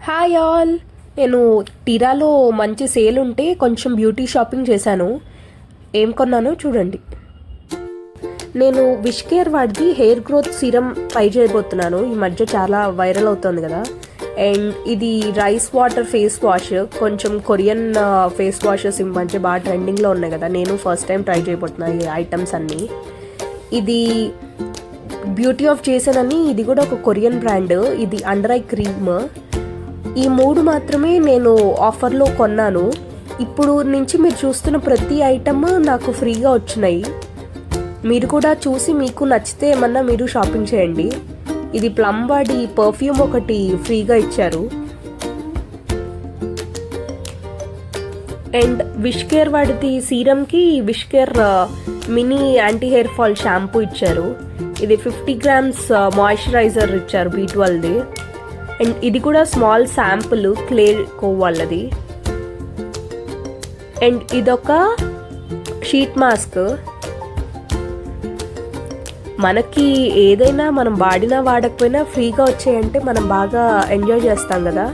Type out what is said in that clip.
Hi all. నేను టీరాలో మంచి sale ఉంటే కొంచెం బ్యూటీ షాపింగ్ చేశాను. ఏం కొన్నానో చూడండి. నేను విష్ కేర్ వాడిది హెయిర్ గ్రోత్ సీరం ట్రై చేయబోతున్నాను. ఈ మధ్య చాలా వైరల్ అవుతుంది కదా. అండ్ ఇది రైస్ వాటర్ ఫేస్ వాష్. కొంచెం కొరియన్ ఫేస్ వాషెస్ ఈ మధ్య బాగా ట్రెండింగ్లో ఉన్నాయి కదా. నేను ఫస్ట్ టైం ట్రై చేయబోతున్నాను ఈ ఐటమ్స్ అన్నీ. ఇది బ్యూటీ ఆఫ్ జేసన్ అని, ఇది కూడా ఒక కొరియన్ బ్రాండ్. ఇది అండర్ ఐ క్రీమ్. ఈ 3 మాత్రమే నేను ఆఫర్లో కొన్నాను. ఇప్పుడు నుంచి మీరు చూస్తున్న ప్రతి ఐటమ్ నాకు ఫ్రీగా వచ్చినాయి. మీరు కూడా చూసి మీకు నచ్చితే ఏమన్నా మీరు షాపింగ్ చేయండి. ఇది ప్లమ్ వాడి పర్ఫ్యూమ్ ఒకటి ఫ్రీగా ఇచ్చారు. అండ్ విష్ కేర్ వాడిది సీరంకి wish care mini anti hair fall shampoo ఇచ్చారు. ఇది 50 grams మాయిశ్చరైజర్ ఇచ్చారు B12ది. అండ్ ఇది కూడా స్మాల్ శాంపుల్ క్లే వాళ్ళది. అండ్ ఇదొక షీట్ మాస్క్. మనకి ఏదైనా మనం వాడినా వాడకపోయినా ఫ్రీగా వచ్చాయంటే మనం బాగా ఎంజాయ్ చేస్తాం కదా.